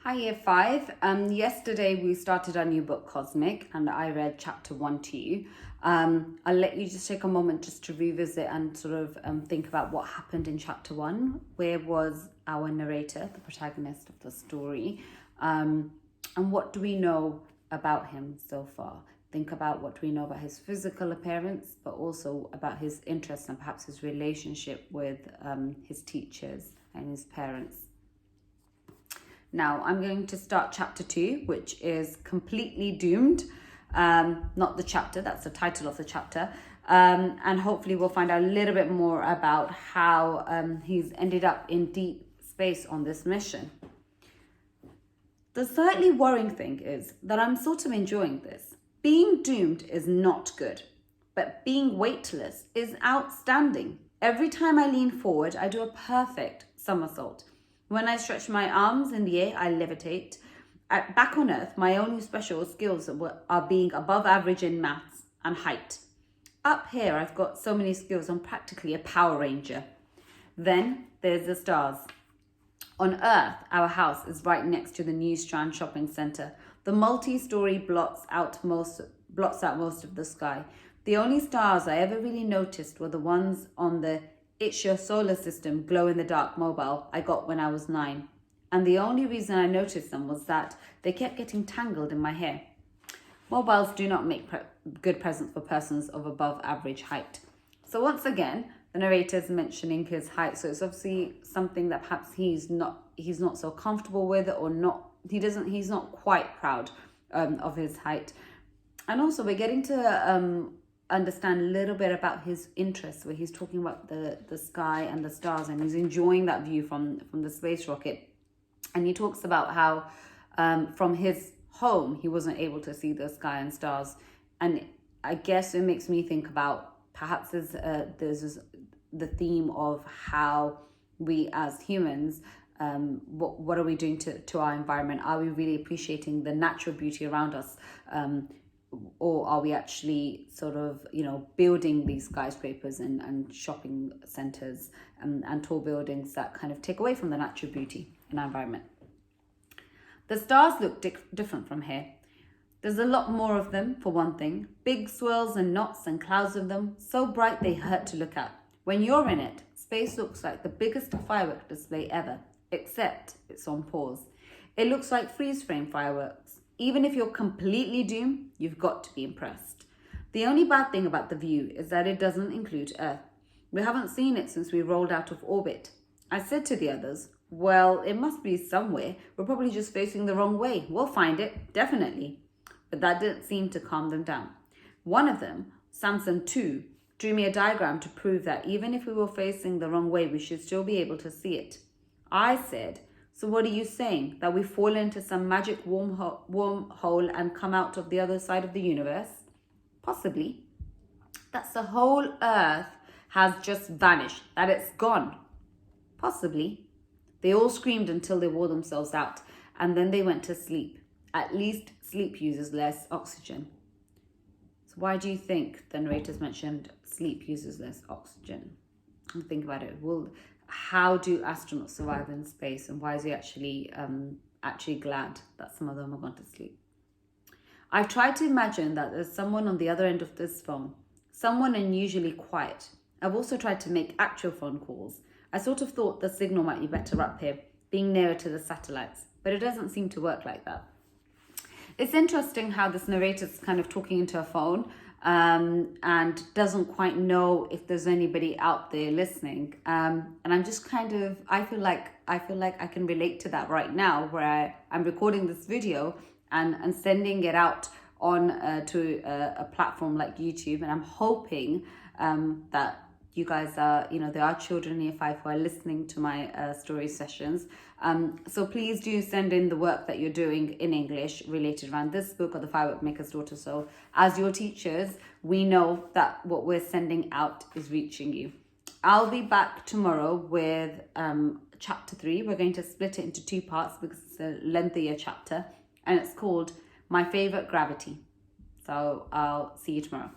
Hi, Year 5. Yesterday we started our new book, Cosmic, and I read chapter 1 to you. I'll let you just take a moment just to revisit and sort of think about what happened in chapter 1. Where was our narrator, the protagonist of the story? And what do we know about him so far? Think about what we know about his physical appearance, but also about his interests and perhaps his relationship with his teachers and his parents. Now, I'm going to start chapter 2, which is Completely Doomed. Not the chapter, that's the title of the chapter. And hopefully we'll find out a little bit more about how he's ended up in deep space on this mission. The slightly worrying thing is that I'm sort of enjoying this. Being doomed is not good, but being weightless is outstanding. Every time I lean forward, I do a perfect somersault. When I stretch my arms in the air, I levitate. Back on Earth, my only special skills are being above average in maths and height. Up here, I've got so many skills, I'm practically a Power Ranger. Then there's the stars. On Earth, our house is right next to the New Strand shopping centre. The multi-story blots out most of the sky. The only stars I ever really noticed were the ones on the It's Your Solar System glow-in-the-dark mobile I got when I was 9. And the only reason I noticed them was that they kept getting tangled in my hair. Mobiles do not make good presents for persons of above average height. So once again, the narrator is mentioning his height. So it's obviously something that perhaps he's not so comfortable with, or not. He's not quite proud of his height. And also we're getting to understand a little bit about his interests, where he's talking about the sky and the stars, and he's enjoying that view from the space rocket. And he talks about how from his home he wasn't able to see the sky and stars. And I guess it makes me think about perhaps there's the theme of how we as humans, what are we doing to our environment? Are we really appreciating the natural beauty around us? Or are we actually sort of, building these skyscrapers and shopping centres and tall buildings that kind of take away from the natural beauty in our environment? The stars look different from here. There's a lot more of them, for one thing. Big swirls and knots and clouds of them, so bright they hurt to look at. When you're in it, space looks like the biggest firework display ever, except it's on pause. It looks like freeze-frame fireworks. Even if you're completely doomed, you've got to be impressed. The only bad thing about the view is that it doesn't include Earth. We haven't seen it since we rolled out of orbit. I said to the others, well, it must be somewhere. We're probably just facing the wrong way. We'll find it, definitely. But that didn't seem to calm them down. One of them, Samson 2, drew me a diagram to prove that even if we were facing the wrong way, we should still be able to see it. I said, so what are you saying? That we fall into some magic wormhole and come out of the other side of the universe? Possibly. That's the whole Earth has just vanished, that it's gone? Possibly. They all screamed until they wore themselves out, and then they went to sleep. At least sleep uses less oxygen. So why do you think the narrators mentioned sleep uses less oxygen? And think about it. How do astronauts survive in space, and why is he actually glad that some of them are going to sleep? I've tried to imagine that there's someone on the other end of this phone, someone unusually quiet. I've also tried to make actual phone calls. I sort of thought the signal might be better up here, being nearer to the satellites, but it doesn't seem to work like that. It's interesting how this narrator's kind of talking into a phone and doesn't quite know if there's anybody out there listening. And I'm just I feel like I can relate to that right now, where I'm recording this video and sending it out on to a platform like YouTube. And I'm hoping that you guys are, there are children in Year 5 who are listening to my story sessions. So please do send in the work that you're doing in English related around this book or The Firework Maker's Daughter. So as your teachers, we know that what we're sending out is reaching you. I'll be back tomorrow with chapter 3. We're going to split it into 2 parts because it's a lengthier chapter, and it's called My Favorite Gravity. So I'll see you tomorrow.